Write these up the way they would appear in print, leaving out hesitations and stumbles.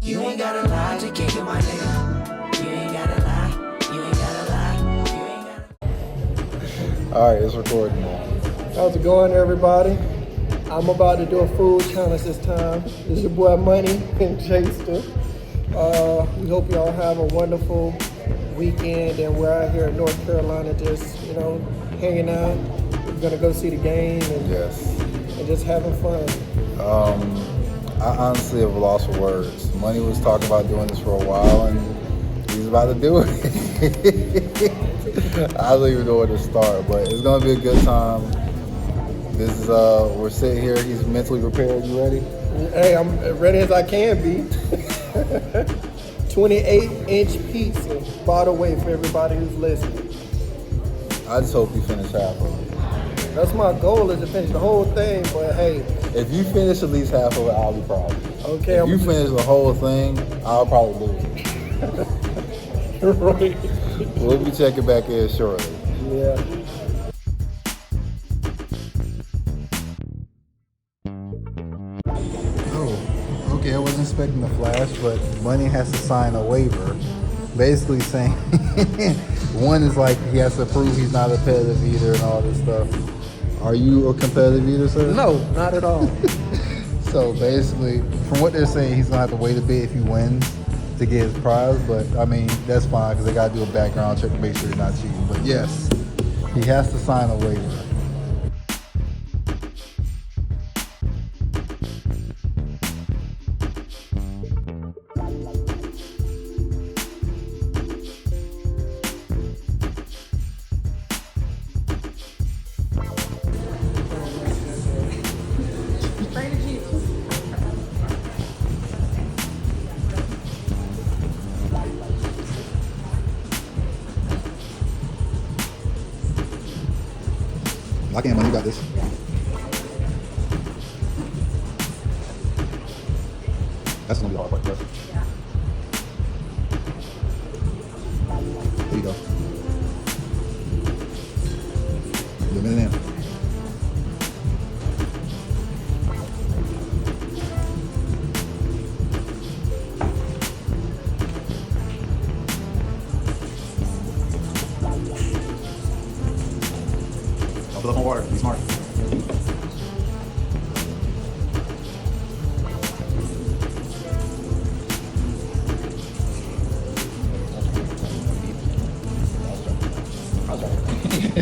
You ain't gotta lie to kick it, my nigga. You ain't gotta lie. You ain't gotta lie. You ain't gotta. All right, it's recording now. How's it going, everybody? I'm about to do a food challenge this time. This is your boy Money and Chester. We hope y'all have a wonderful weekend, and we're out here in North Carolina just, hanging out. We're gonna go see the game and just having fun. I honestly have lost for words. Money was talking about doing this for a while, and he's about to do it. I don't even know where to start, but it's gonna be a good time. This is we're sitting here. He's mentally prepared. You ready? Hey, I'm as ready as I can be. 28-inch pizza, by the way, for everybody who's listening. I just hope you finish half of it. That's my goal, is to finish the whole thing, but hey. If you finish at least half of it, I'll be proud. Okay. If you finish the whole thing, I'll probably lose. Right. We'll be checking back in shortly. Yeah. Oh, okay. I wasn't expecting the flash, but Money has to sign a waiver, basically saying one is like he has to prove he's not a competitive eater and all this stuff. Are you a competitive eater, sir? No, not at all. So basically, from what they're saying, he's gonna have to wait a bit if he wins to get his prize. But I mean, that's fine because they gotta do a background check to make sure he's not cheating. But yes, he has to sign a waiver. Lock in, Money, you got this. That's gonna be the hard part, trust me. There you go. You're a minute in. Don't fill up on water. Be smart.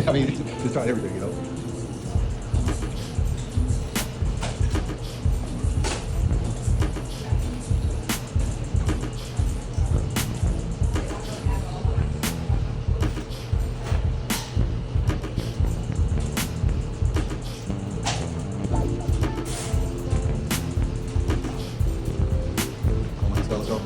I mean, just try everything, you know. Let's go.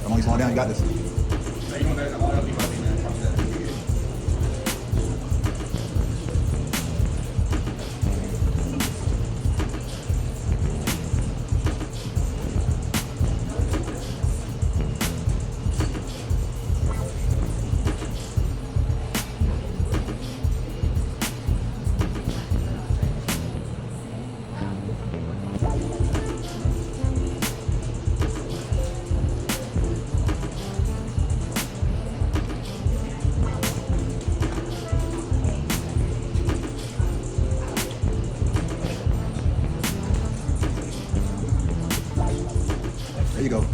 Come on, you slow down. You got this. There you go.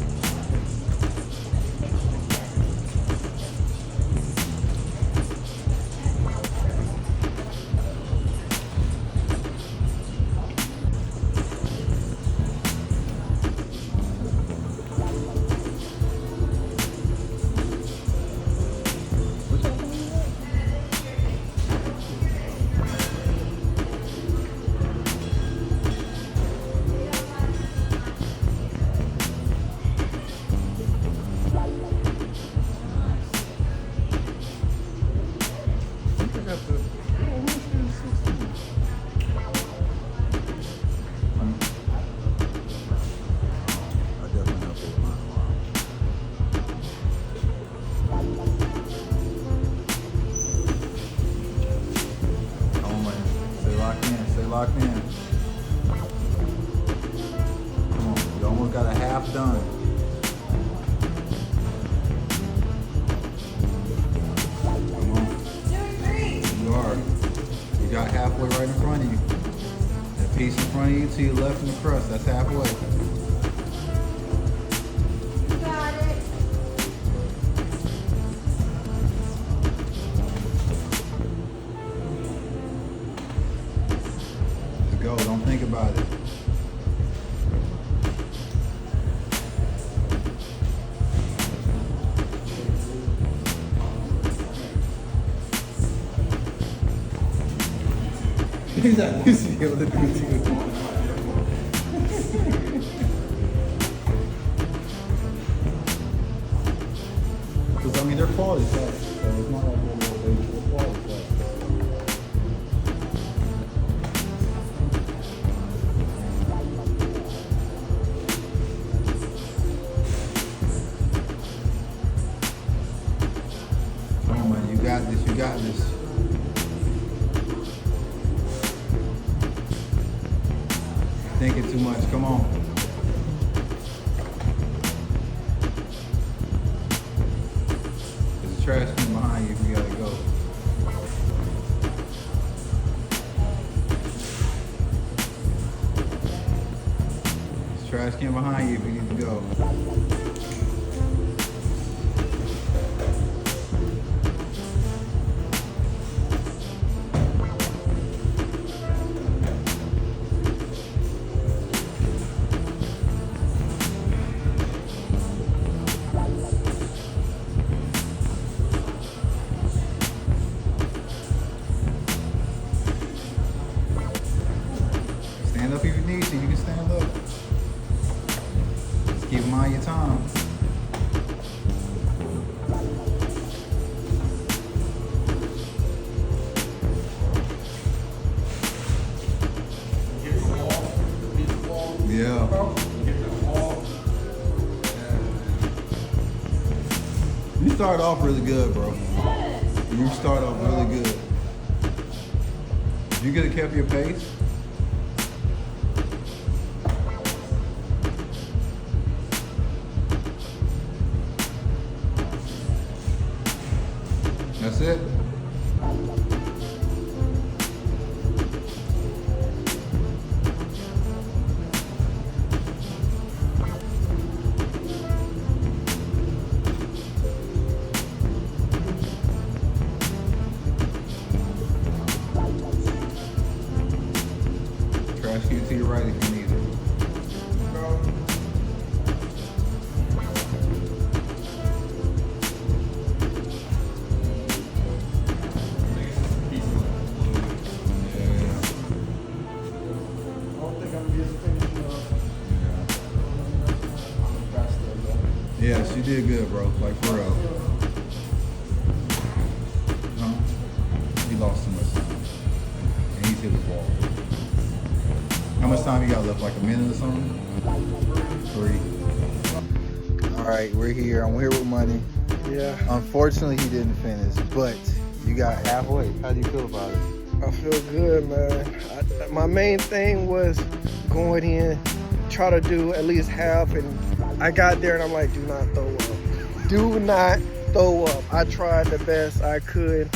almost got a half done. Come on. You are. You got halfway right in front of you. That piece in front of you to your left in the crust, that's halfway. Got it. Let's go, don't think about it. He's not used to be able to do too. Because I mean, they're quality sets, so it's not like they're quality sets. Come on, man, you got this, you got this. Thinking too much, come on. There's a trash can behind you if you gotta go. There's a trash can behind you if you need to go. Stand up if you need to, you can stand up. Just keep in mind your time. Yeah. You start off really good, bro. You start off really good. You could have kept your pace. That's it. Trash can to your right if you need it. Yes, you did good, bro. Like, for real. Huh? He lost too much time. And he's hit the ball. How much time you got left? Like a minute or something? 3. All right, we're here. I'm here with Money. Yeah, Unfortunately, he didn't finish, but you got halfway. How do you feel about it? I feel good, man. My main thing was going in, try to do at least half, and I got there and I'm like, do not throw up. Do not throw up. I tried the best I could,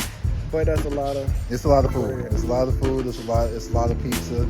but that's a lot of. It's a lot of food. It's a lot of food. It's a lot of pizza.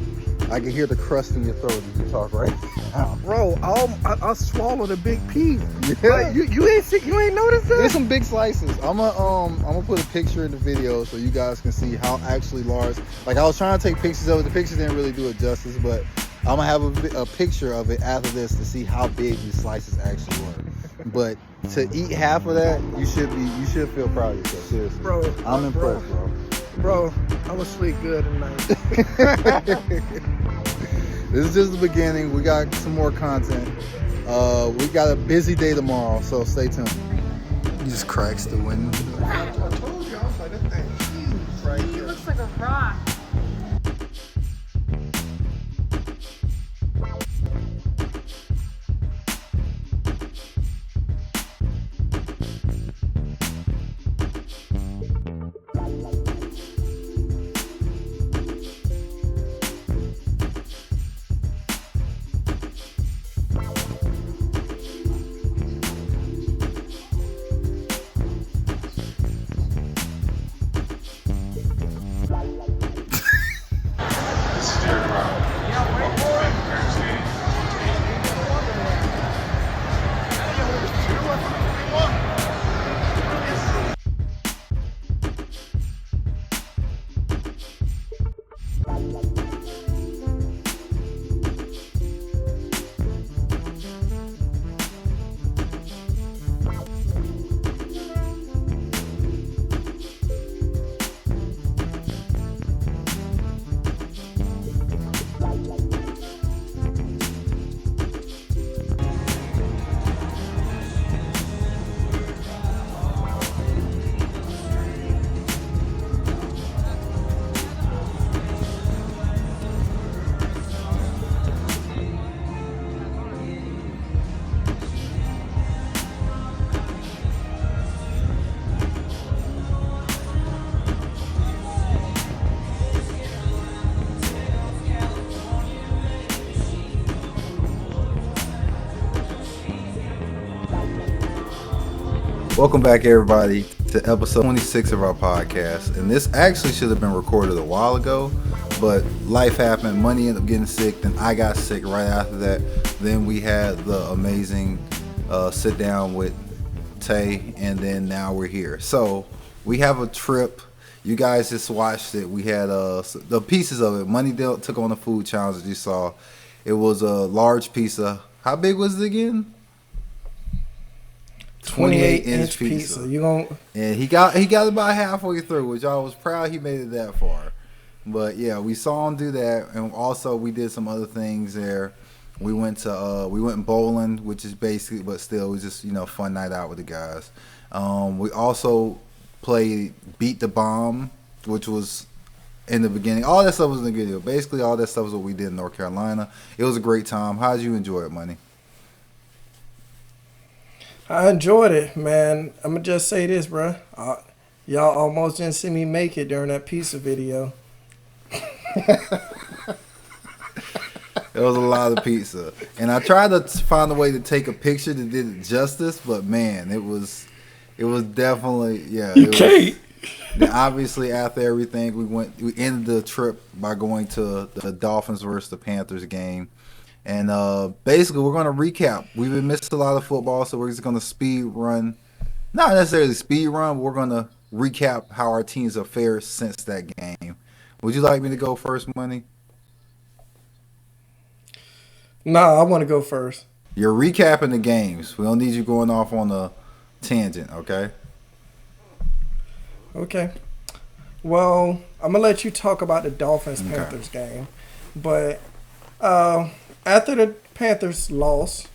I can hear the crust in your throat as you talk right now. Bro, I swallowed a big piece. Yeah. Like, you ain't noticed that? There's some big slices. I'm gonna put a picture in the video so you guys can see how actually large. Like, I was trying to take pictures of it. The pictures didn't really do it justice, but I'm gonna have a picture of it after this to see how big these slices actually were. But to eat half of that, you should feel proud of yourself. Seriously, Bro, I'm impressed, bro. Bro, I'm gonna sleep good tonight. This is just the beginning. We got some more content. We got a busy day tomorrow, so stay tuned. He just cracks the window. I told you, I was like, that thing's huge right He there. looks like a rock. Welcome back, everybody, to episode 26 of our podcast. And this actually should have been recorded a while ago, but life happened. Money ended up getting sick. Then I got sick right after that. Then we had the amazing sit down with Tay, and then now we're here. So we have a trip. You guys just watched it. We had the pieces of it. Money took on the food challenge that you saw. It was a large pizza. How big was it again? 28-inch pizza. And he got about halfway through, which I was proud he made it that far. But yeah, we saw him do that, and also we did some other things there. We went bowling, which is basically, but still, it was just fun night out with the guys. We also played Beat the Bomb, which was in the beginning. All that stuff was in the video. Basically, all that stuff was what we did in North Carolina. It was a great time. How did you enjoy it, Money? I enjoyed it, man. I'm going to just say this, bro. Y'all almost didn't see me make it during that pizza video. There was a lot of pizza. And I tried to find a way to take a picture that did it justice, but man, it was definitely, yeah. You can't. Obviously, after everything, we ended the trip by going to the Dolphins versus the Panthers game. And basically, we're going to recap. We've been missing a lot of football, so we're just going to speed run. Not necessarily speed run, but we're going to recap how our teams have fared since that game. Would you like me to go first, Money? No, I want to go first. You're recapping the games. We don't need you going off on a tangent, okay? Okay. Well, I'm going to let you talk about the Dolphins-Panthers game. But after the Panthers lost,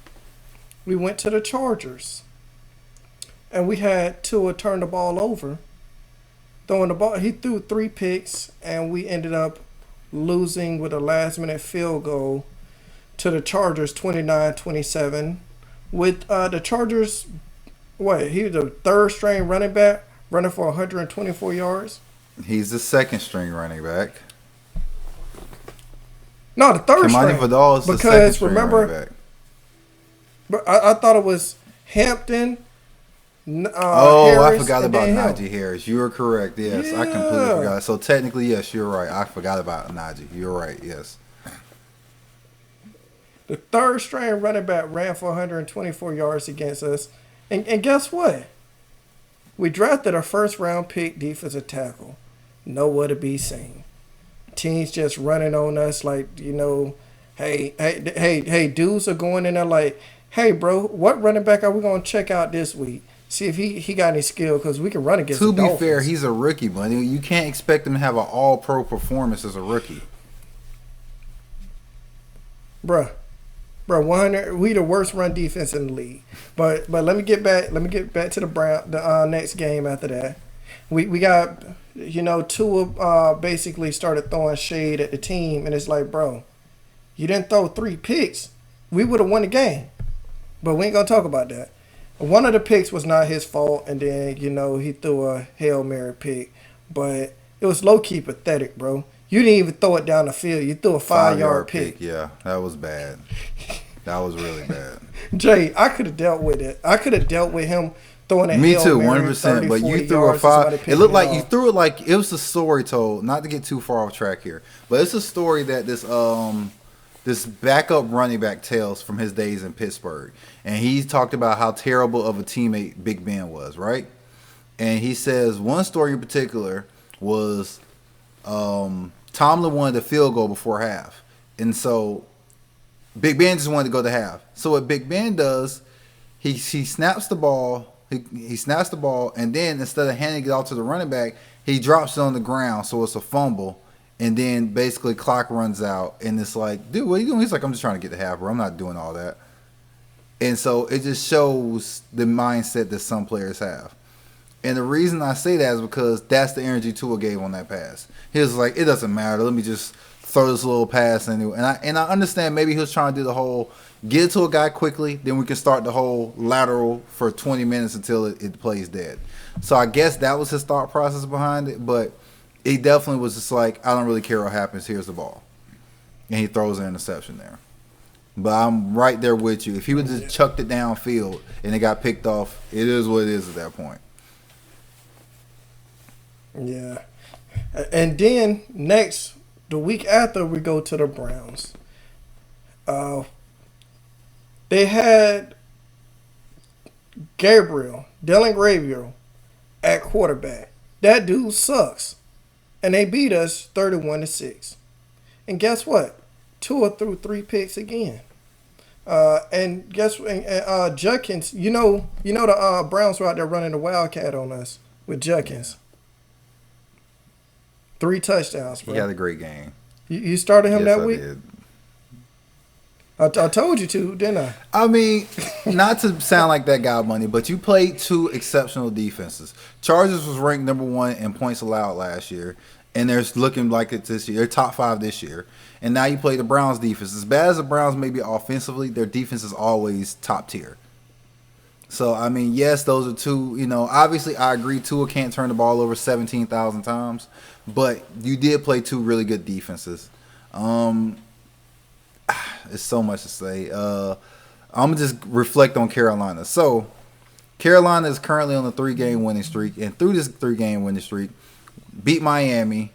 we went to the Chargers. And we had Tua turn the ball over. Throwing the ball, he threw 3 picks, and we ended up losing with a last-minute field goal to the Chargers, 29-27. With the Chargers, he was the third-string running back, running for 124 yards. He's the second-string running back. No, the third string. Vidal is the second-string running back. But I thought it was Hampton. Harris, I forgot about Najee Harris. You are correct. Yes, yeah. I completely forgot. So technically, yes, you're right. I forgot about Najee. You're right. Yes. The third-string running back ran for 124 yards against us, and guess what? We drafted a first-round pick defensive tackle. Nowhere to be seen. Teams just running on us like, hey, dudes are going in there like, hey, bro, what running back are we going to check out this week? See if he got any skill, because we can run against the Dolphins. To be fair, he's a rookie, buddy. You can't expect him to have an all-pro performance as a rookie. Bruh, 100. We the worst run defense in the league. But let me get back to the next game after that. We got Tua basically started throwing shade at the team, and it's like, bro, you didn't throw 3 picks. We would have won the game. But we ain't gonna talk about that. One of the picks was not his fault, and then, he threw a Hail Mary pick. But it was low-key pathetic, bro. You didn't even throw it down the field. You threw a 5-yard pick. Yeah, that was bad. That was really bad. Jay, I could have dealt with it. I could have dealt with him throwing a Me Hail too, Mary 100%. But you threw a 5. It looked like you threw it like it was a story told. Not to get too far off track here, but it's a story that this backup running back tells from his days in Pittsburgh. And he talked about how terrible of a teammate Big Ben was, right? And he says one story in particular was Tomlin wanted a field goal before half. And so Big Ben just wanted to go to half. So what Big Ben does, he snaps the ball, he snaps the ball, and then instead of handing it off to the running back, he drops it on the ground, so it's a fumble. And then basically clock runs out, and it's like, dude, what are you doing? He's like, I'm just trying to get the half, bro. I'm not doing all that. And so it just shows the mindset that some players have. And the reason I say that is because that's the energy Tua gave on that pass. He was like, it doesn't matter. Let me just throw this little pass anyway. And I understand maybe he was trying to do the whole get it to a guy quickly, then we can start the whole lateral for 20 minutes until it plays dead. So I guess that was his thought process behind it, but he definitely was just like, I don't really care what happens. Here's the ball. And he throws an interception there. But I'm right there with you. If he would just chucked it downfield and it got picked off, it is what it is at that point. Yeah. And then next, the week after, we go to the Browns. They had Dylan Gabriel at quarterback. That dude sucks. And they beat us 31-6. And guess what? Tua threw 3 picks again. And Judkins, you know the Browns were out there running the Wildcat on us with Judkins. 3 touchdowns, bro. He had a great game. You started him Yes, that I week? did. I told you to, didn't I? I mean, not to sound like that guy money, but you played 2 exceptional defenses. Chargers was ranked number 1 in points allowed last year, and they're looking like it this year. They're top 5 this year. And now you play the Browns defense. As bad as the Browns may be offensively, their defense is always top tier. So, I mean, yes, those are 2, obviously I agree Tua can't turn the ball over 17,000 times, but you did play 2 really good defenses. It's so much to say. I'm going to just reflect on Carolina. So, Carolina is currently on a 3-game winning streak, and through this 3-game winning streak, beat Miami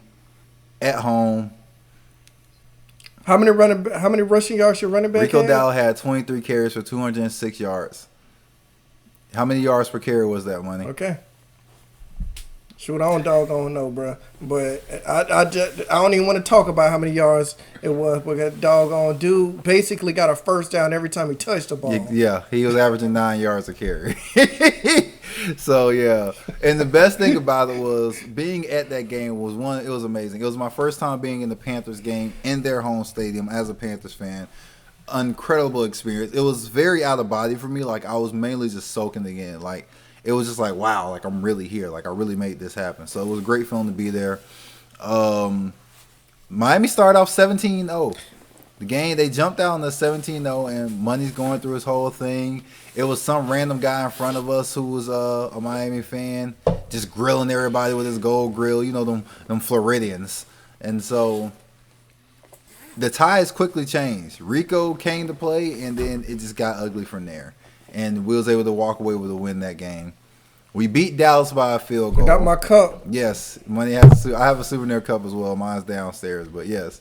at home. How many rushing yards your running back Rico had? Dowell had 23 carries for 206 yards. How many yards per carry was that, money? Okay. Shoot, I don't know, bro. But I don't even want to talk about how many yards it was, because doggone dude basically got a first down every time he touched the ball. Yeah, he was averaging 9 yards a carry. So, yeah. And the best thing about it was being at that game it was amazing. It was my first time being in the Panthers game in their home stadium as a Panthers fan. Incredible experience. It was very out of body for me. Like, I was mainly just soaking it in. Like, it was just like, wow, like I'm really here. Like, I really made this happen. So it was a great feeling to be there. Miami started off 17-0. The game, they jumped out on the 17-0, and Money's going through his whole thing. It was some random guy in front of us who was a Miami fan, just grilling everybody with his gold grill, them Floridians. And so the ties quickly changed. Rico came to play, and then it just got ugly from there. And we was able to walk away with a win that game. We beat Dallas by a field goal. Got my cup. Yes, Money has. I have a souvenir cup as well. Mine's downstairs, but yes.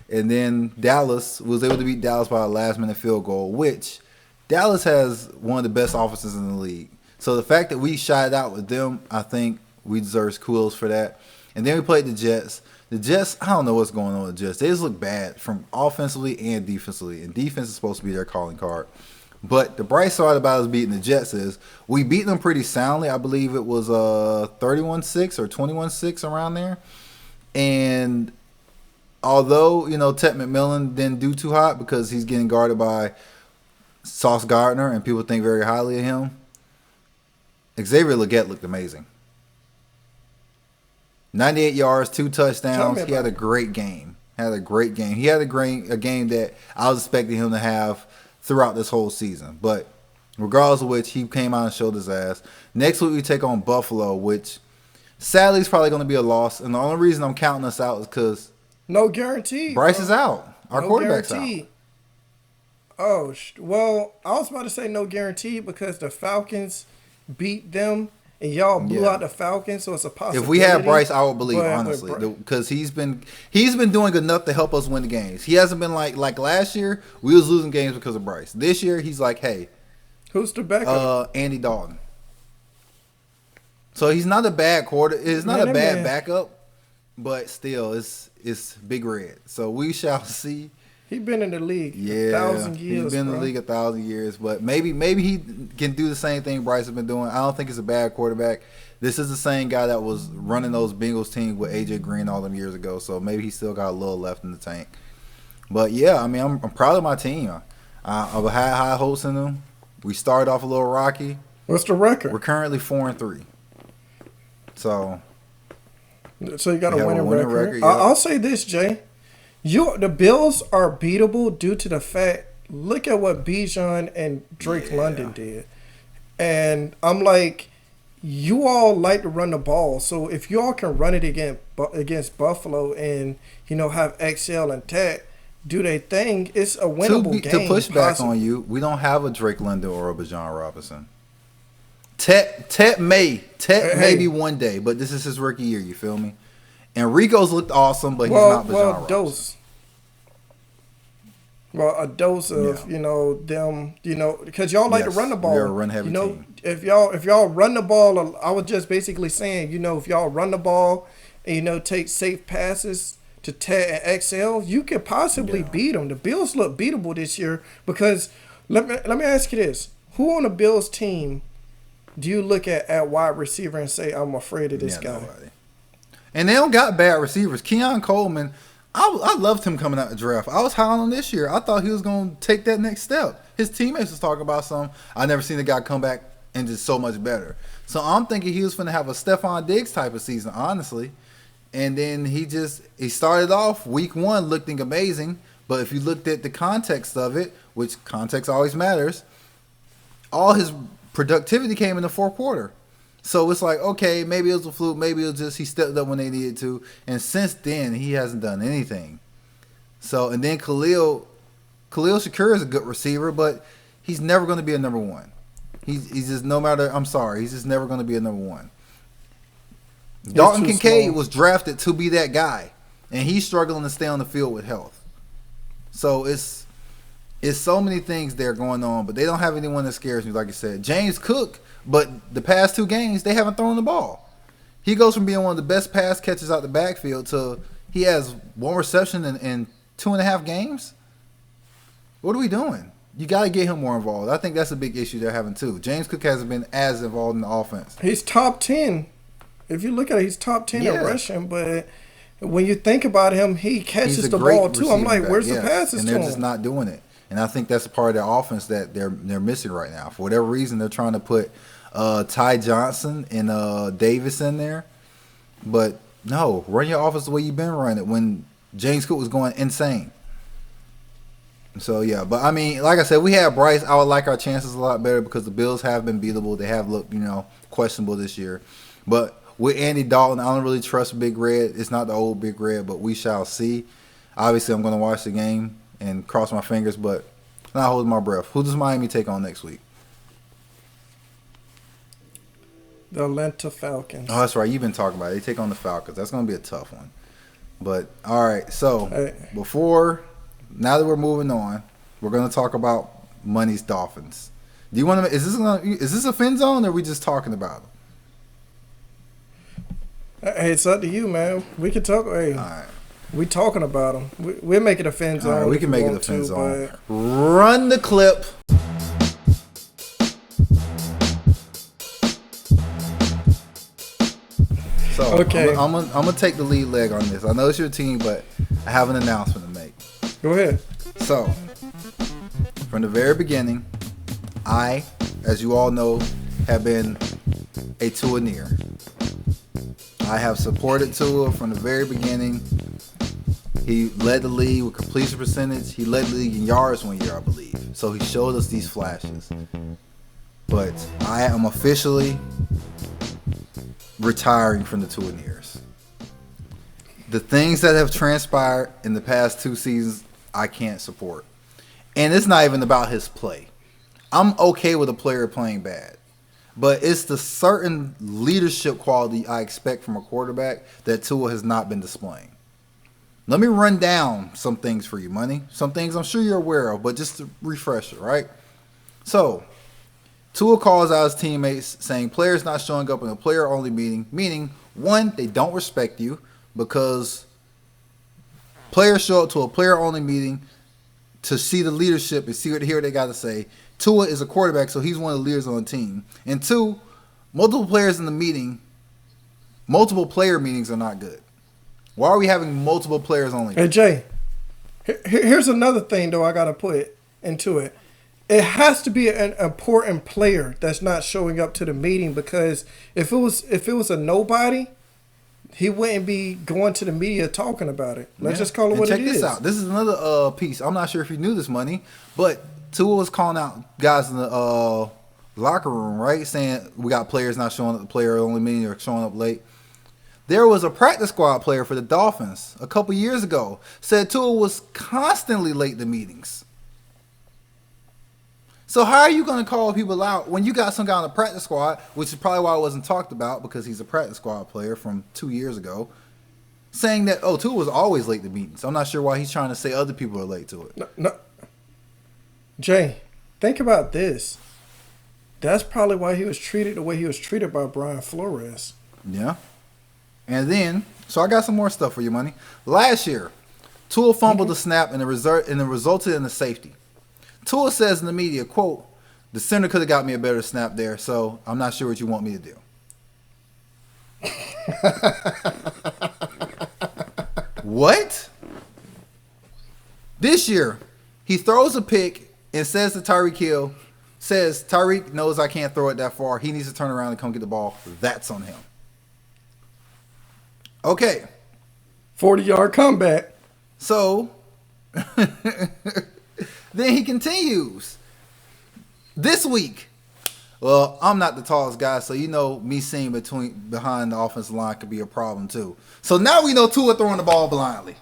And then Dallas was able to beat Dallas by a last-minute field goal, which Dallas has one of the best offenses in the league. So the fact that we shied out with them, I think we deserve kudos for that. And then we played the Jets. The Jets, I don't know what's going on with the Jets. They just look bad from offensively and defensively. And defense is supposed to be their calling card. But the bright side about us beating the Jets is we beat them pretty soundly. I believe it was 31-6 or 21-6 around there. And although, Ted McMillan didn't do too hot because he's getting guarded by Sauce Gardner and people think very highly of him, Xavier Legette looked amazing. 98 yards, 2 touchdowns. He had a great game. He had a game that I was expecting him to have throughout this whole season. But regardless of which, he came out and showed his ass. Next week we take on Buffalo, which sadly is probably going to be a loss. And the only reason I'm counting us out is because no guarantee. Bryce is out. Our quarterback's guarantee. out. Oh, well, I was about to say no guarantee because the Falcons beat them and y'all blew out the Falcons, so it's a possibility. If we had Bryce, I would believe, honestly, because he's been doing enough to help us win the games. He hasn't been like last year. We was losing games because of Bryce. This year, he's like, hey, who's the backup? Andy Dalton. So he's not a bad It's not a bad backup, but still, it's Big Red. So we shall see. He's been in the league 1,000 years. He's been in the league 1,000 years, but maybe he can do the same thing Bryce has been doing. I don't think it's a bad quarterback. This is the same guy that was running those Bengals teams with AJ Green all them years ago, so maybe he still got a little left in the tank. But yeah, I mean, I'm proud of my team. I've had high hopes in them. We started off a little rocky. What's the record? We're currently 4-3. So you got a winning record. Yeah. I'll say this, Jay. The Bills are beatable due to the fact, look at what Bijan and Drake London did. And I'm like, you all like to run the ball. So if you all can run it against Buffalo and, have XL and Tech, do their thing, it's a winnable game. To push back on you, we don't have a Drake London or a Bijan Robinson. Tet maybe one day, but this is his rookie year. You feel me? And Rico's looked awesome, but he's not Bijan Robinson. A dose of them, because y'all like to run the ball. We're a run heavy team. If y'all run the ball, I was just basically saying, if y'all run the ball and take safe passes to Ted and XL, you could possibly beat them. The Bills look beatable this year because let me ask you this: who on the Bills team do you look at wide receiver and say, I'm afraid of this guy? Nobody. And they don't got bad receivers. Keon Coleman, I loved him coming out the draft. I was high on him this year. I thought he was going to take that next step. His teammates was talking about something. I never seen the guy come back and just so much better. So I'm thinking he was going to have a Stephon Diggs type of season, honestly. And then he started off week 1 looking amazing. But if you looked at the context of it, which context always matters, all his productivity came in the fourth quarter. So it's like, okay, maybe it was a fluke. Maybe it was just he stepped up when they needed to. And since then, he hasn't done anything. So, and then Khalil Shakir is a good receiver, but he's never going to be a number 1. He's just he's just never going to be a number 1. Dalton Kincaid was drafted to be that guy, and he's struggling to stay on the field with health. So it's so many things there going on, but they don't have anyone that scares me, like I said. James Cook, but the past 2 games, they haven't thrown the ball. He goes from being one of the best pass catchers out the backfield to he has 1 reception in 2.5 games. What are we doing? You got to get him more involved. I think that's a big issue they're having too. James Cook hasn't been as involved in the offense. He's top 10. If you look at it, he's top 10 in rushing, but when you think about him, he catches the ball too. I'm like, where's the passes to him? And they're just not doing it. And I think that's a part of their offense that they're missing right now. For whatever reason, they're trying to put Ty Johnson and Davis in there. But no, run your offense the way you've been running it when James Cook was going insane. So, yeah. But, I mean, like I said, we had Bryce. I would like our chances a lot better because the Bills have been beatable. They have looked, questionable this year. But with Andy Dalton, I don't really trust Big Red. It's not the old Big Red, but we shall see. Obviously, I'm going to watch the game and cross my fingers, but not holding my breath. Who does Miami take on next week? The Atlanta Falcons. Oh, that's right. You've been talking about it. They take on the Falcons. That's going to be a tough one. But, all right. So, now that we're moving on, we're going to talk about Money's Dolphins. Do you want to? Is this a fin zone, or are we just talking about them? Hey, it's up to you, man. We can talk. Hey, all right. We talking about them. We'll make it a fin zone. All right, we can make it a fin zone. Run the clip. So okay, I'm gonna take the lead leg on this. I know it's your team, but I have an announcement to make. Go ahead. So, from the very beginning, I, as you all know, have been a Tua-neer. I have supported Tua from the very beginning. He led the league with completion percentage. He led the league in yards one year, I believe. So he showed us these flashes. But I am officially retiring from the Tua-neers. The things that have transpired in the past 2 seasons, I can't support. And it's not even about his play. I'm okay with a player playing bad. But it's the certain leadership quality I expect from a quarterback that Tua has not been displaying. Let me run down some things for you, Money. Some things I'm sure you're aware of, but just to refresh it, right? So, Tua calls out his teammates saying players not showing up in a player-only meeting, meaning, one, they don't respect you because players show up to a player-only meeting to see the leadership and hear what they got to say. Tua is a quarterback, so he's one of the leaders on the team. And 2, multiple players in the meeting, multiple player meetings are not good. Why are we having multiple players only? Hey, Jay, here's another thing, though, I got to put into it. It has to be an important player that's not showing up to the meeting because if it was a nobody, he wouldn't be going to the media talking about it. Let's just call it what it is. Check this out. This is another piece. I'm not sure if you knew this, Money, but Tua was calling out guys in the locker room, right? Saying we got players not showing up, the player only meeting or showing up late. There was a practice squad player for the Dolphins a couple years ago said Tua was constantly late to meetings. So how are you going to call people out when you got some guy on the practice squad, which is probably why it wasn't talked about because he's a practice squad player from 2 years ago, saying that, oh, Tua was always late to meetings. I'm not sure why he's trying to say other people are late to it. No. Jay, think about this. That's probably why he was treated the way he was treated by Brian Flores. Yeah. And then, so I got some more stuff for you, Money. Last year, Tua fumbled the snap and it resulted in a safety. Tua says in the media, quote, "The center could have got me a better snap there, so I'm not sure what you want me to do." What? This year, he throws a pick and says to Tyreek Hill, Tyreek knows I can't throw it that far. He needs to turn around and come get the ball. That's on him. Okay. 40-yard comeback. So, then he continues. This week, well, I'm not the tallest guy, so you know me seeing behind the offensive line could be a problem too. So now we know Tua throwing the ball blindly.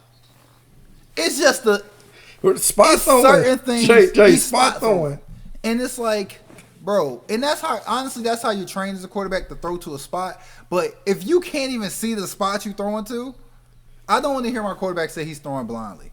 It's just spot throwing. Certain things. Jay, spot throwing. And it's like, bro, and that's how you train as a quarterback to throw to a spot. But if you can't even see the spot you throwing to, I don't want to hear my quarterback say he's throwing blindly.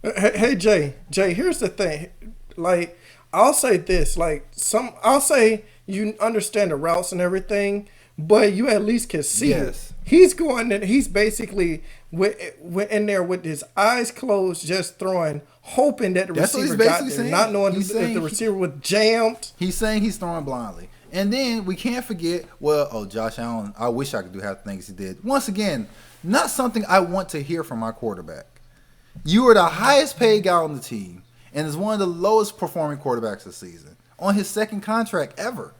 Hey, Jay, here's the thing. Like, I'll say this. I'll say you understand the routes and everything, but you at least can see it. He's going in. He's basically in there with his eyes closed, just throwing, hoping that the receiver got there, not knowing if the receiver was jammed. He's saying he's throwing blindly. And then we can't forget, Josh Allen, I wish I could do half the things he did. Once again, not something I want to hear from my quarterback. You are the highest paid guy on the team and is one of the lowest performing quarterbacks this season on his second contract ever.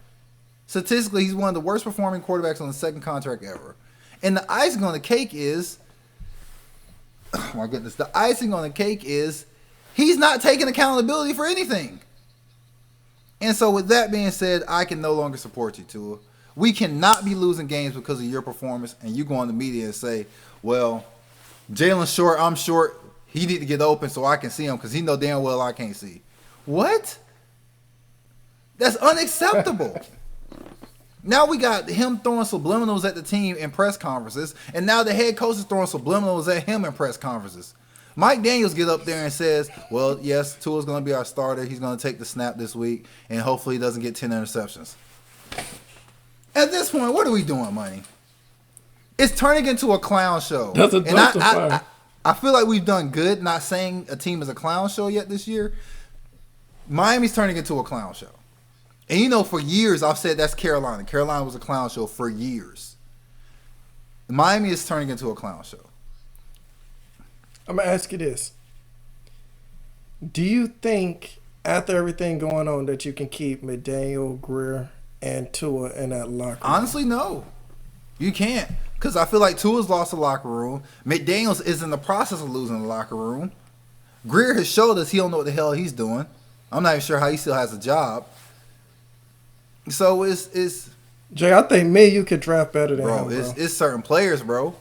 Statistically, he's one of the worst performing quarterbacks on the second contract ever. And the icing on the cake is, oh my goodness, the icing on the cake is he's not taking accountability for anything. And so with that being said, I can no longer support you, Tua. We cannot be losing games because of your performance and you go on the media and say, well, Jalen's short, I'm short. He need to get open so I can see him because he know damn well I can't see. What? That's unacceptable. Now we got him throwing subliminals at the team in press conferences, and now the head coach is throwing subliminals at him in press conferences. Mike Daniels get up there and says, well, yes, Tua's going to be our starter. He's going to take the snap this week, and hopefully he doesn't get 10 interceptions. At this point, what are we doing, Money? It's turning into a clown show. That's a dumpster fire. I feel like we've done good not saying a team is a clown show yet this year. Miami's turning into a clown show. And you know, for years I've said that's Carolina. Carolina was a clown show for years. Miami is turning into a clown show. I'm going to ask you this. Do you think after everything going on that you can keep McDaniel, Greer, and Tua in that locker room? Honestly, no. You can't. Because I feel like Tua's lost the locker room. McDaniels is in the process of losing the locker room. Greer has showed us he don't know what the hell he's doing. I'm not even sure how he still has a job. So it's Jay, I think you could draft better than him, bro. It's certain players, bro.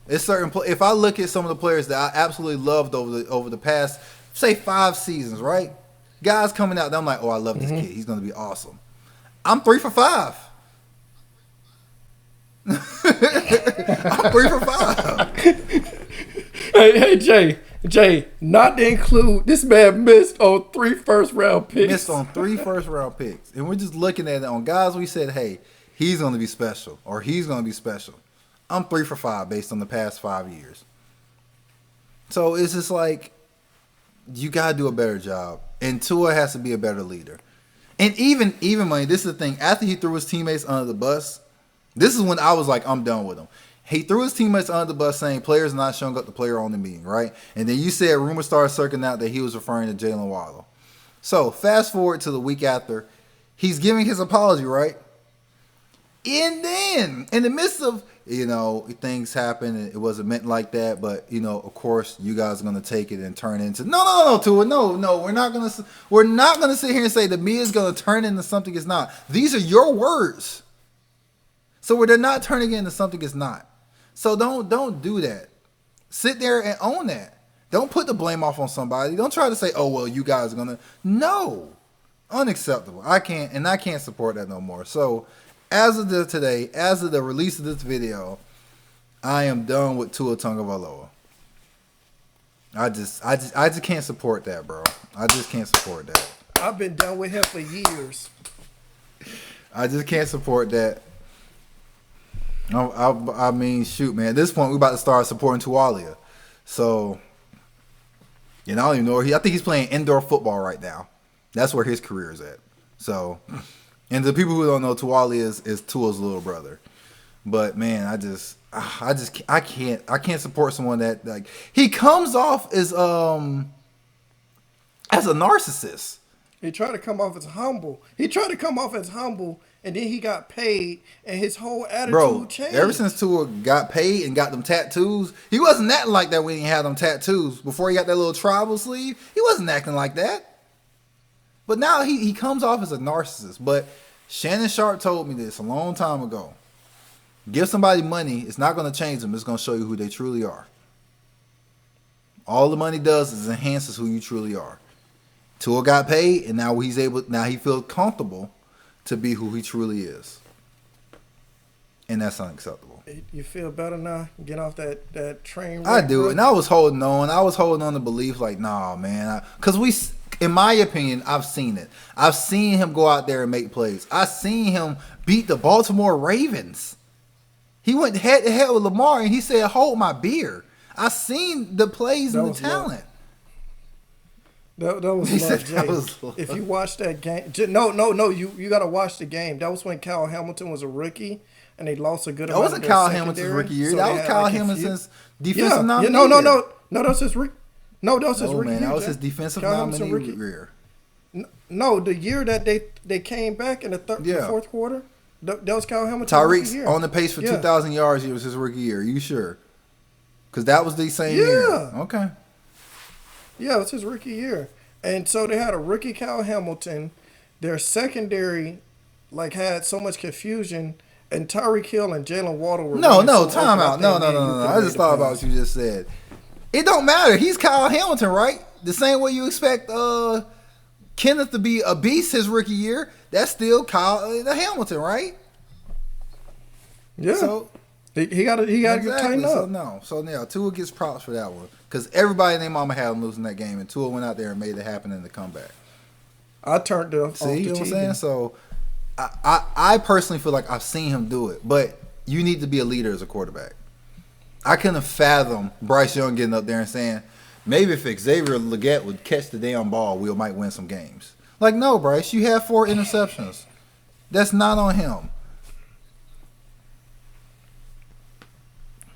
It's certain. If I look at some of the players that I absolutely loved over the past, say 5 seasons, right? Guys coming out, I'm like, oh, I love this kid. He's going to be awesome. I'm 3 for 5. I'm 3 for 5. Hey, Jay, not to include, this man missed on 3 first-round picks. Missed on 3 first-round picks. And we're just looking at it on guys we said, hey, he's going to be special or he's going to be special. I'm 3 for 5 based on the past 5 years. So it's just like, you got to do a better job. And Tua has to be a better leader. And even Money, this is the thing. After he threw his teammates under the bus, this is when I was like, I'm done with him. He threw his teammates under the bus saying players not showing up to player on the meeting, right? And then you said rumors started circling out that he was referring to Jalen Waddle. So fast forward to the week after, he's giving his apology, right? And then in the midst of, things happen and it wasn't meant like that, but of course you guys are gonna take it and turn it into no, Tua, no, we're not gonna sit here and say the media is gonna turn into something it's not. These are your words. So where they're not turning it into something it's not. So don't do that. Sit there and own that. Don't put the blame off on somebody. Don't try to say, oh, well, you guys are going to. No. Unacceptable. I can't support that no more. So as of today, as of the release of this video, I am done with Tua Tagovailoa. I just can't support that, bro. I just can't support that. I've been done with him for years. I just can't support that. I mean, shoot, man. At this point, we're about to start supporting Tualia. So, and I don't even know where I think he's playing indoor football right now. That's where his career is at. So, and the people who don't know, Tualia is Tua's little brother. But man, I can't support someone that like he comes off as a narcissist. He tried to come off as humble. And then he got paid, and his whole attitude changed. Ever since Tua got paid and got them tattoos, he wasn't acting like that when he had them tattoos. Before he got that little tribal sleeve, he wasn't acting like that. But now he comes off as a narcissist. But Shannon Sharp told me this a long time ago. Give somebody money, it's not going to change them. It's going to show you who they truly are. All the money does is enhances who you truly are. Tua got paid, and now he feels comfortable to be who he truly is. And that's unacceptable. You feel better now? Get off that train. I do. Bro. And I was holding on. I was holding on to belief like, nah, man. Because in my opinion, I've seen it. I've seen him go out there and make plays. I've seen him beat the Baltimore Ravens. He went head to head with Lamar, and he said, hold my beer. I seen the plays and the talent. That was love, Jay. If you watch that game, no, you got to watch the game. That was when Kyle Hamilton was a rookie, and they lost a good amount. That wasn't Kyle Hamilton's rookie year. So that was Kyle Hamilton's defensive nominee. No, that was his rookie. No, that was his rookie year. That was his defensive nominee year. No, the year that they came back in the fourth quarter. That was Kyle Hamilton. Tyreek's on the pace for 2,000 yards. It was his rookie year. Are you sure? Because that was the same year. Okay. Yeah, it was his rookie year. And so they had a rookie Kyle Hamilton. Their secondary had so much confusion. And Tyreek Hill and Jalen Waddle were time out. No. I just thought about what you just said. It don't matter. He's Kyle Hamilton, right? The same way you expect Kenneth to be a beast his rookie year. That's still Kyle Hamilton, right? Yeah. So he got to tighten up. So Tua gets props for that one because everybody and their mama had him losing that game, and Tua went out there and made it happen in the comeback. I turned off the you know TV. what I'm saying? So I personally feel like I've seen him do it, but you need to be a leader as a quarterback. I couldn't fathom Bryce Young getting up there and saying, maybe if Xavier Legette would catch the damn ball, we might win some games. Like, no, Bryce, you have 4 interceptions. That's not on him.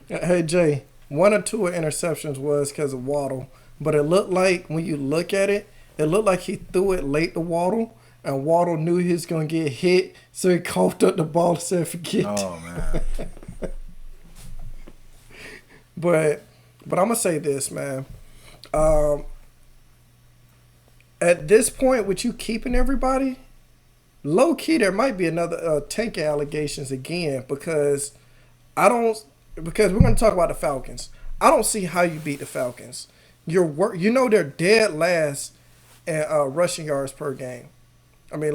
Hey, Jay, 1 or 2 interceptions was because of Waddle. But it looked like, when you look at it, it looked like he threw it late to Waddle, and Waddle knew he was going to get hit, so he coughed up the ball and said, forget it. Oh, man. But I'm going to say this, man. At this point, with you keeping everybody, low key, there might be another tank allegations again because we're going to talk about the Falcons. I don't see how you beat the Falcons. They're dead last in rushing yards per game. I mean,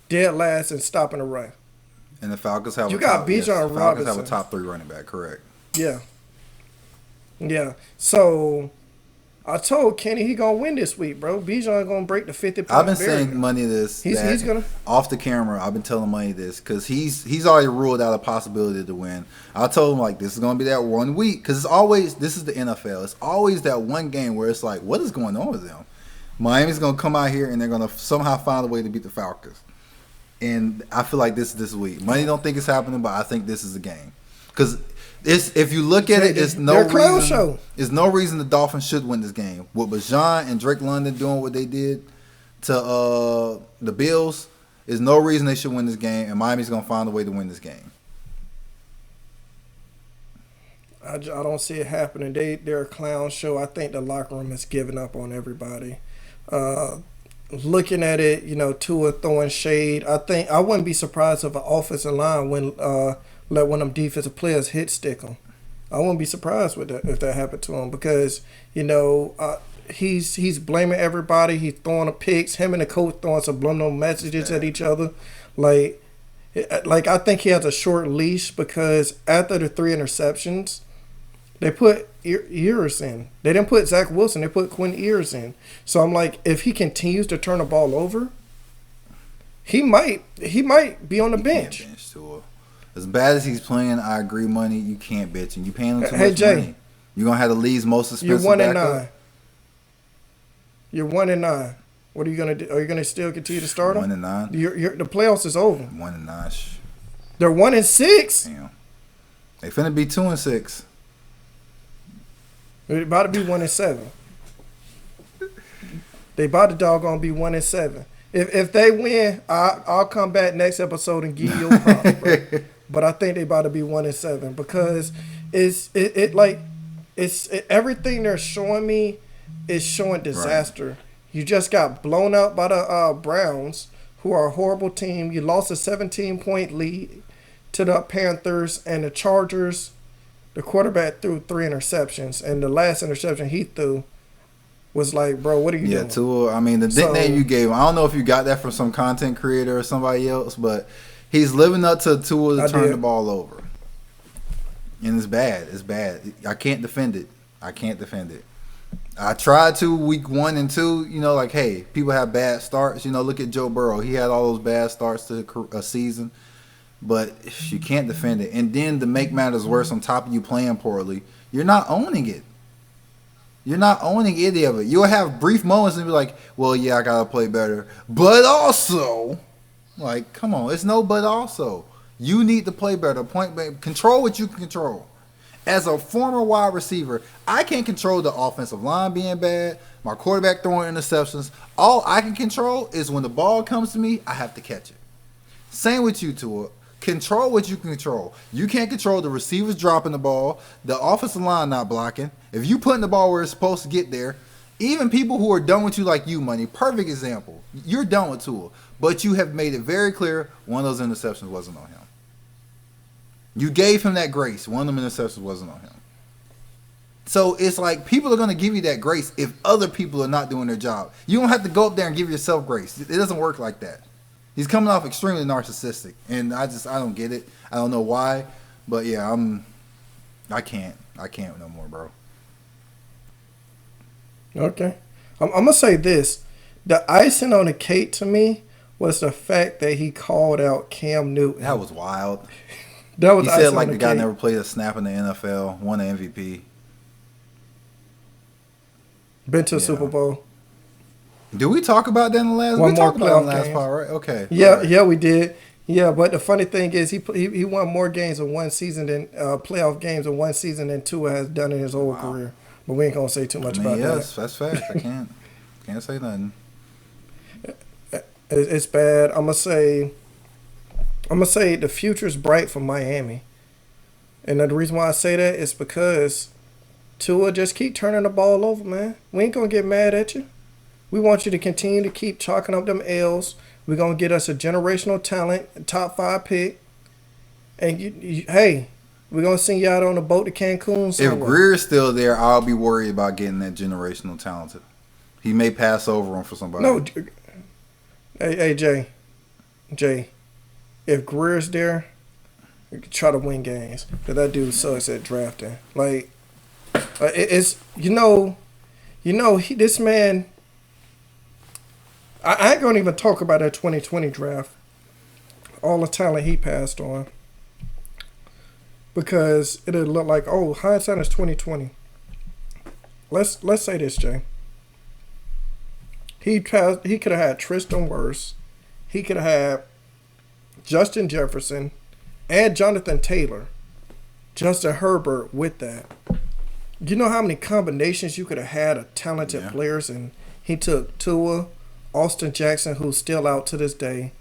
dead last in stopping the run. And the Falcons have Bijan Robinson. Have a top 3 running back, correct? Yeah. So I told Kenny he gonna win this week, bro. Bijan gonna break the 50 point I've been barrier. saying Money this. He's gonna off the camera. I've been telling Money this because he's already ruled out a possibility to win. I told him this is gonna be that 1 week because it's always this is the NFL. It's always that one game where it's like, what is going on with them? Miami's gonna come out here and they're gonna somehow find a way to beat the Falcons. And I feel like this week. Money don't think it's happening, but I think this is the game because. If you look at it, there's no reason the Dolphins should win this game. With Bijan and Drake London doing what they did to the Bills, there's no reason they should win this game, and Miami's going to find a way to win this game. I don't see it happening. They're a clown show. I think the locker room has given up on everybody. looking at it, Tua throwing shade. I think I wouldn't be surprised if an offensive line when let one of them defensive players hit stick him. I wouldn't be surprised with that if that happened to him because he's blaming everybody. He's throwing a picks. Him and the coach throwing subliminal messages at each other. Like I think he has a short leash because after the 3 interceptions, they put Ears in. They didn't put Zach Wilson. They put Quinn Ears in. So I'm like, if he continues to turn the ball over, he might be on the bench. As bad as he's playing, I agree, Money. You can't bench him. You paying him too Hey, much Jay, money. You're gonna have to leave most expensive. You're 1-9. backup. You're 1-9. What are you gonna do? Are you gonna still continue to start him? 1-9. The playoffs is over. 1-9. They're 1-6. Damn. They finna be 2-6. They're about to be 1-7. They about to doggone be 1-7. If they win, I'll come back next episode and give you a props, bro. But I think they about to be 1-7 because it's everything they're showing me is showing disaster. Right. You just got blown out by the Browns, who are a horrible team. You lost a 17-point lead to the Panthers and the Chargers. The quarterback threw 3 interceptions, and the last interception he threw was like, bro, what are you doing? Yeah, Tua. I mean, the nickname you gave him, I don't know if you got that from some content creator or somebody else, but he's living up to Tua to turn the ball over. And it's bad. It's bad. I can't defend it. I tried to week 1 and 2, like, hey, people have bad starts. Look at Joe Burrow. He had all those bad starts to a season. But you can't defend it. And then to make matters worse, on top of you playing poorly, you're not owning it. You're not owning any of it. You'll have brief moments and be like, well, yeah, I got to play better. But also, like, come on. It's no but also. You need to play better. Point blank. Control what you can control. As a former wide receiver, I can't control the offensive line being bad, my quarterback throwing interceptions. All I can control is when the ball comes to me, I have to catch it. Same with you, Tua. Control what you can control. You can't control the receivers dropping the ball, the offensive line not blocking. If you putting the ball where it's supposed to get there, even people who are done with you like you, Money, perfect example. You're done with Tua, but you have made it very clear one of those interceptions wasn't on him. You gave him that grace. One of them interceptions wasn't on him. So it's like people are going to give you that grace if other people are not doing their job. You don't have to go up there and give yourself grace. It doesn't work like that. He's coming off extremely narcissistic, and I don't get it. I don't know why, but yeah, I can't no more, bro. Okay, I'm gonna say this: the icing on the cake to me was the fact that he called out Cam Newton. That was wild. That was he said like the guy never played a snap in the NFL, won an MVP, been to a Super Bowl. Did we talk about that in the last? One we more talked about it in the playoff last part, right? Okay. Yeah, right. yeah, we did. Yeah, but the funny thing is, he won more games in one season than playoff games in one season than Tua has done in his whole career. But we ain't gonna say too much about that. Yes, that's fact. I can't say nothing. It's bad. I'm gonna say the future's bright for Miami, and the reason why I say that is because Tua just keep turning the ball over, man. We ain't gonna get mad at you. We want you to continue to keep chalking up them L's. We're going to get us a generational talent, top 5 pick. And, hey, we're going to send you out on a boat to Cancun somewhere. If Greer's still there, I'll be worried about getting that generational talent. He may pass over him for somebody. No. Hey, Jay, if Greer's there, we can try to win games. Because that dude sucks at drafting. Like, it's, this man... I ain't going to even talk about that 2020 draft. All the talent he passed on. Because it'll look like, oh, hindsight is 2020. Let's say this, Jay. He could have had Tristan Wirfs. He could have had Justin Jefferson and Jonathan Taylor. Justin Herbert with that. You know how many combinations you could have had of talented players, and he took Tua, Austin Jackson, who's still out to this day,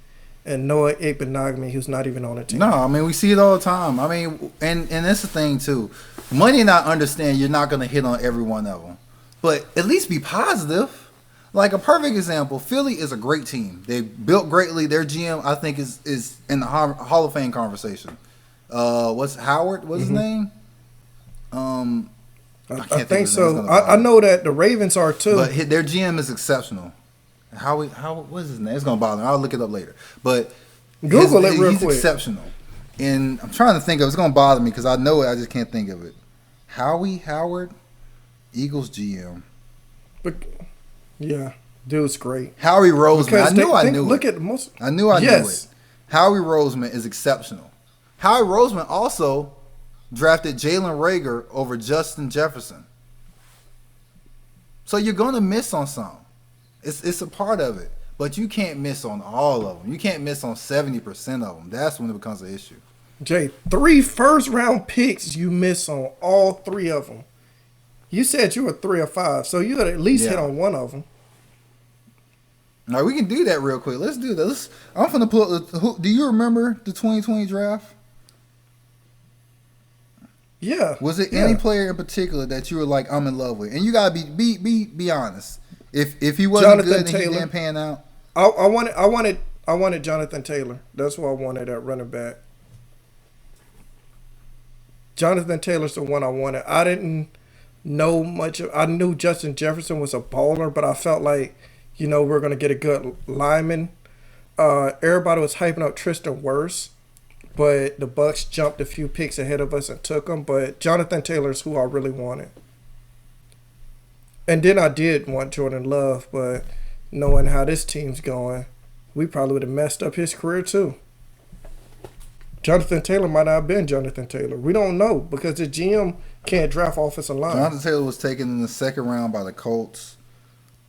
and Noah Igbenogany, who's not even on the team. No, I mean, we see it all the time. I mean, and that's the thing, too. Money and I understand you're not going to hit on every one of them. But at least be positive. Like a perfect example, Philly is a great team. They built greatly. Their GM, I think, is in the Hall of Fame conversation. What's Howard? What's his name? I think so. I know that the Ravens are too. But their GM is exceptional. What's his name? It's gonna bother me. I'll look it up later. But Google it real he's quick. exceptional. And I'm trying to think of it's gonna bother me because I know it, I just can't think of it. Howard, Eagles GM. But yeah, dude's great. Howie Roseman. Because I knew look it. at most. I knew it. Howie Roseman is exceptional. Howie Roseman also drafted Jalen Reagor over Justin Jefferson. So you're gonna miss on some. It's a part of it, but you can't miss on all of them. You can't miss on 70% of them. That's when it becomes an issue. Jay, 3 first-round picks you miss on all 3 of them. You said you were 3 or 5, so you at least hit on one of them. Now we can do that real quick. Let's do that. I'm gonna pull up. Do you remember the 2020 draft? Yeah. Was it any player in particular that you were like, I'm in love with? And you gotta be honest. If he wasn't Jonathan good and Taylor. he didn't pan out, I wanted Jonathan Taylor. That's what I wanted at running back. Jonathan Taylor's the one I wanted. I didn't know much. I knew Justin Jefferson was a baller, but I felt like, we're going to get a good lineman. Everybody was hyping up Tristan Wirfs, but the Bucs jumped a few picks ahead of us and took him. But Jonathan Taylor's who I really wanted. And then I did want Jordan Love, but knowing how this team's going, we probably would have messed up his career too. Jonathan Taylor might not have been Jonathan Taylor. We don't know because the GM can't draft offensive line. Jonathan Taylor was taken in the 2nd round by the Colts.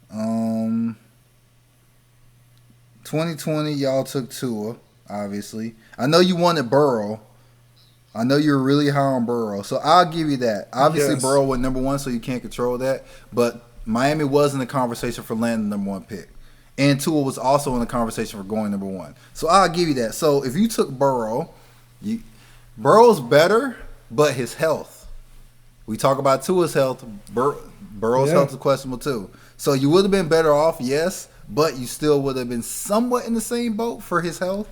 2020, y'all took Tua, obviously. I know you wanted Burrow. I know you're really high on Burrow, so I'll give you that. Obviously, Yes. Burrow went number 1, so you can't control that. But Miami was in the conversation for landing the number 1 pick. And Tua was also in the conversation for going number 1. So I'll give you that. So if you took Burrow, Burrow's better, but his health. We talk about Tua's health. Burrow's health is questionable too. So you would have been better off, yes, but you still would have been somewhat in the same boat for his health.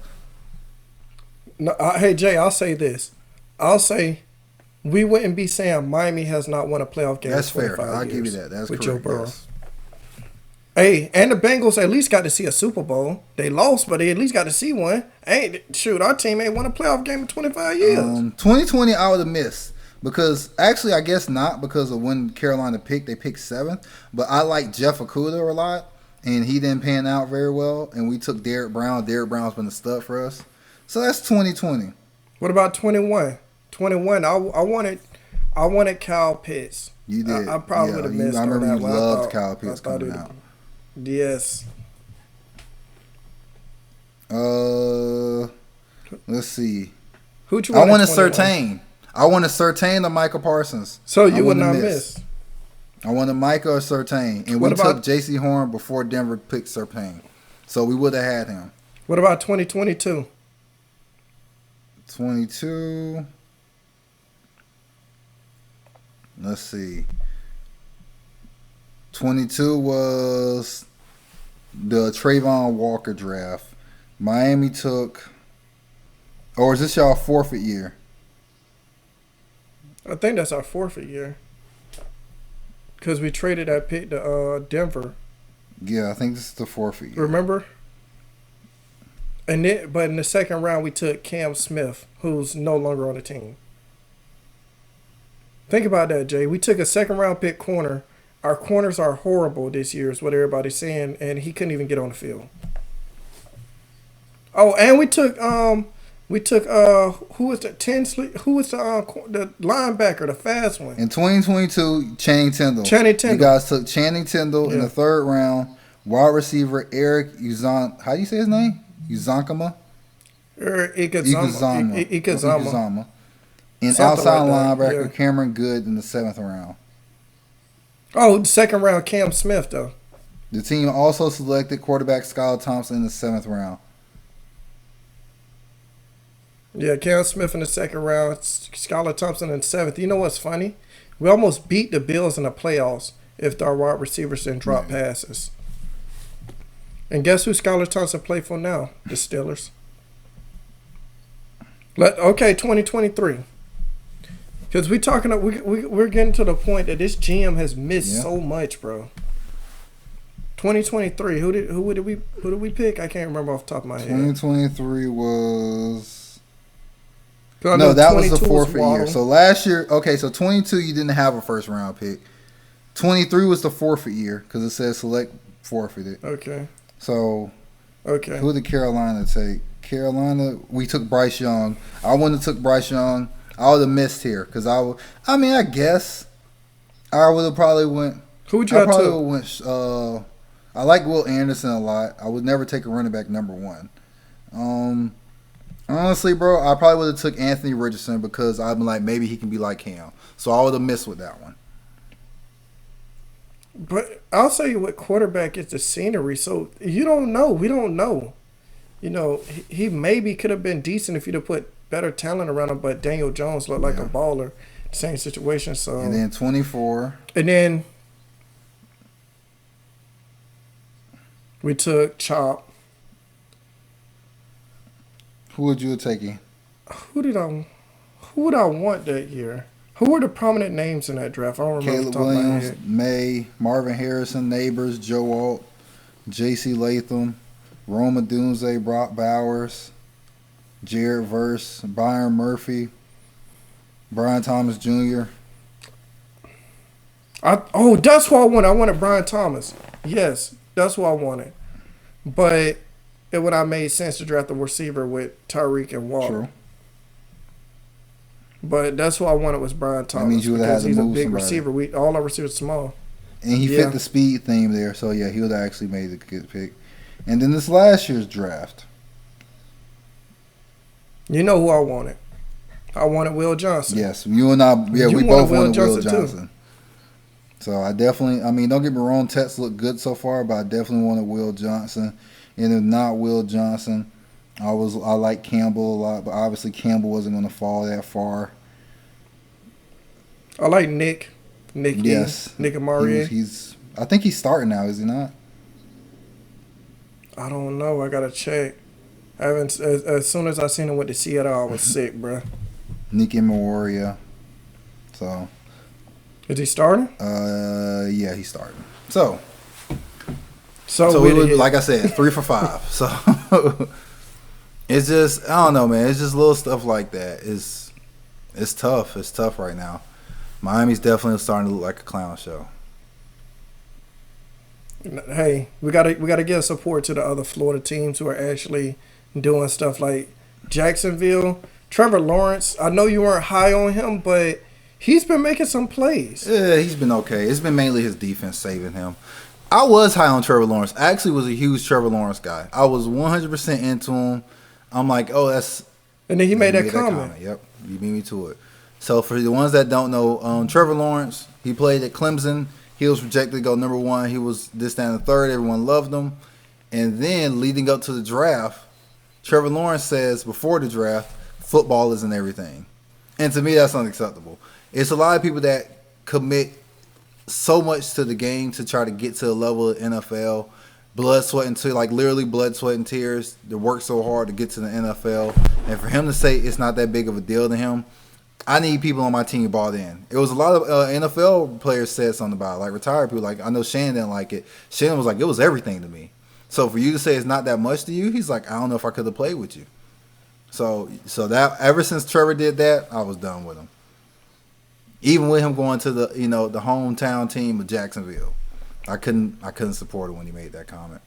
No, hey, Jay, I'll say this. I'll say we wouldn't be saying Miami has not won a playoff game That's in 25 fair. I'll years give you that. That's with correct. Joe Burrow. Yes. Hey, and the Bengals at least got to see a Super Bowl. They lost, but they at least got to see one. Our team ain't won a playoff game in 25 years. 2020, I would have missed because actually, I guess not because of when Carolina picked. They picked 7th, but I like Jeff Okudah a lot, and he didn't pan out very well. And we took Derrick Brown. Derrick Brown's been a stud for us. So that's 2020. What about 21? 21, I wanted Kyle Pitts. You did. I probably would have missed I on remember that you one. loved Kyle Pitts coming out. Yes. Let's see. Who'd you I want? want to Surtain. I want to Surtain to Michael Parsons. So you would not miss. I wanted Micah or Surtain. And we took J.C. Horn before Denver picked Surtain. So we would have had him. What about 2022? 22. Let's see. 22 was the Trayvon Walker draft. Miami took, or is this y'all forfeit year? I think that's our forfeit year. Because we traded that pick to Denver. Yeah, I think this is the forfeit year. Remember? But in the 2nd round, we took Cam Smith, who's no longer on the team. Think about that, Jay. We took a 2nd round pick corner. Our corners are horrible this year, is what everybody's saying, and he couldn't even get on the field. Oh, and we took who was the the linebacker, the fast one? In 2022, Channing Tindall. You guys took Channing Tindall in the 3rd round. Wide receiver Eric Uzan. How do you say his name? Uzankama? Ikazama. And outside linebacker Cameron Good in the 7th round. Oh, 2nd round Cam Smith, though. The team also selected quarterback Skylar Thompson in the 7th round. Yeah, Cam Smith in the 2nd round, Skylar Thompson in the 7th. You know what's funny? We almost beat the Bills in the playoffs if our wide receivers didn't drop passes. And guess who Skylar Thompson play for now? The Steelers. Okay, 2023. Because we're getting to the point that this GM has missed so much, bro. 2023. Who did we pick? I can't remember off the top of my head. 2023 was no, that was the forfeit year. So last year, okay, so 22 you didn't have a first round pick. 23 was the forfeit year because it says select forfeited. Okay. So who did Carolina take? Carolina, we took Bryce Young. I wouldn't have took Bryce Young. I would have missed here because I guess I would have probably went. Who would you have took? Went. I like Will Anderson a lot. I would never take a running back number one. Honestly, bro, I probably would have took Anthony Richardson because I'd been like maybe he can be like him. So I would have missed with that one. But I'll tell you what, quarterback is the scenery. So you don't know. We don't know. You know, he maybe could have been decent if you'd have put better talent around him. But Daniel Jones looked like a baller. Same situation. So and then 24. And then we took Chop. Who would you have taken? Who would I want that year? Who were the prominent names in that draft? I don't remember. Caleb Williams, May, Marvin Harrison, Neighbors, Joe Alt, J.C. Latham, Roma Dunze, Brock Bowers, Jared Verse, Byron Murphy, Brian Thomas Jr. That's who I wanted. I wanted Brian Thomas. Yes, that's who I wanted. But it would have made sense to draft the receiver with Tyreek and Waller. True. But that's who I wanted was Brian Thomas. That means you would have had to he's move a big somebody. receiver. All our receivers small. And he fit the speed theme there, so yeah, he would have actually made a good pick. And then this last year's draft. You know who I wanted? I wanted Will Johnson. Yes, you and I. Yeah, we both wanted Will Johnson. Too. So I definitely. I mean, don't get me wrong. Tests look good so far, but I definitely wanted Will Johnson. And if not Will Johnson, I like Campbell a lot, but obviously Campbell wasn't going to fall that far. I like Nick. Yes, Nick Amari. I think he's starting now, is he not? I don't know. I gotta check. I haven't. As soon as I seen him with the Seattle, I was sick, bro. Nick Mawaria. So. Is he starting? Yeah, he's starting. So we would, like I said, 3 for 5. So it's just, I don't know, man. It's just little stuff like that. It's tough. It's tough right now. Miami's definitely starting to look like a clown show. Hey, we gotta give support to the other Florida teams who are actually doing stuff like Jacksonville. Trevor Lawrence. I know you weren't high on him, but he's been making some plays. Yeah, he's been okay. It's been mainly his defense saving him. I was high on Trevor Lawrence. I actually was a huge Trevor Lawrence guy. I was 100% into him. I'm like, oh, that's... And then he made that comment. Yep, you beat me to it. So for the ones that don't know, Trevor Lawrence, he played at Clemson. He was projected to go number 1. He was this, that, and the third. Everyone loved him. And then leading up to the draft, Trevor Lawrence says before the draft, football isn't everything. And to me, that's unacceptable. It's a lot of people that commit so much to the game to try to get to the level of NFL. Blood, sweat, and tears, like literally blood, sweat, and tears. They work so hard to get to the NFL. And for him to say it's not that big of a deal to him, I need people on my team bought in. It was a lot of NFL players said something about it, like retired people. Like I know Shannon didn't like it. Shannon was like, it was everything to me. So for you to say it's not that much to you, he's like, I don't know if I could have played with you. So that ever since Trevor did that, I was done with him. Even with him going to the the hometown team of Jacksonville, I couldn't support him when he made that comment.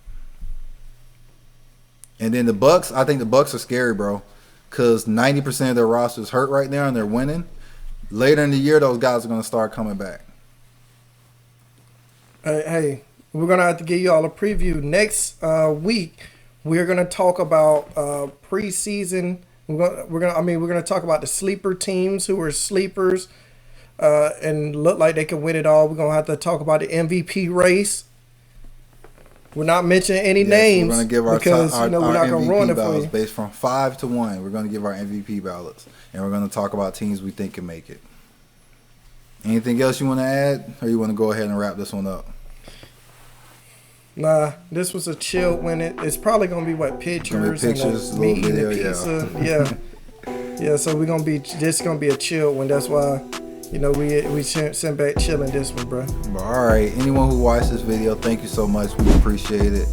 And then the Bucs, I think the Bucs are scary, bro, because 90% of their roster is hurt right now and they're winning. Later in the year, those guys are going to start coming back. Hey, we're gonna have to give you all a preview next week. We're gonna talk about preseason. We're gonna talk about the sleeper teams who are sleepers. And look like they can win it all. We're going to have to talk about the MVP race. We're not mentioning any names. We're going to give our because we're not going to ruin it for ballots you. based from 5 to 1. We're going to give our MVP ballots. And we're going to talk about teams we think can make it. Anything else you want to add? Or you want to go ahead and wrap this one up? Nah, this was a chill when it's probably gonna be pictures and pictures, me little eating the video, pizza. Yeah. So we're gonna be this gonna be a chill one. That's why, we sent back chilling this one, bro. All right, anyone who watched this video, thank you so much. We appreciate it.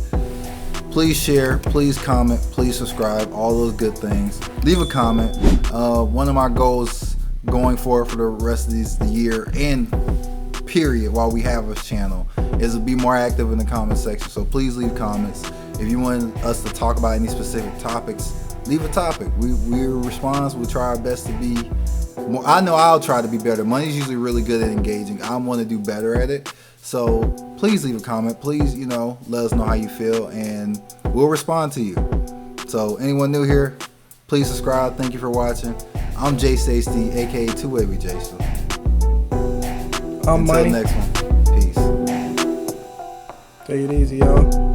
Please share, please comment, please subscribe, all those good things. Leave a comment. One of my goals going forward for the rest of the year and period while we have this channel is to be more active in the comment section. So please leave comments. If you want us to talk about any specific topics, leave a topic. We'll respond. We'll try our best to be more. I know I'll try to be better. Money's usually really good at engaging. I want to do better at it. So please leave a comment. Please, let us know how you feel and we'll respond to you. So anyone new here, please subscribe. Thank you for watching. I'm Jay Stasty, aka 2 Wavy Jason. I'm Until Money. next one. Peace. Take it easy, y'all.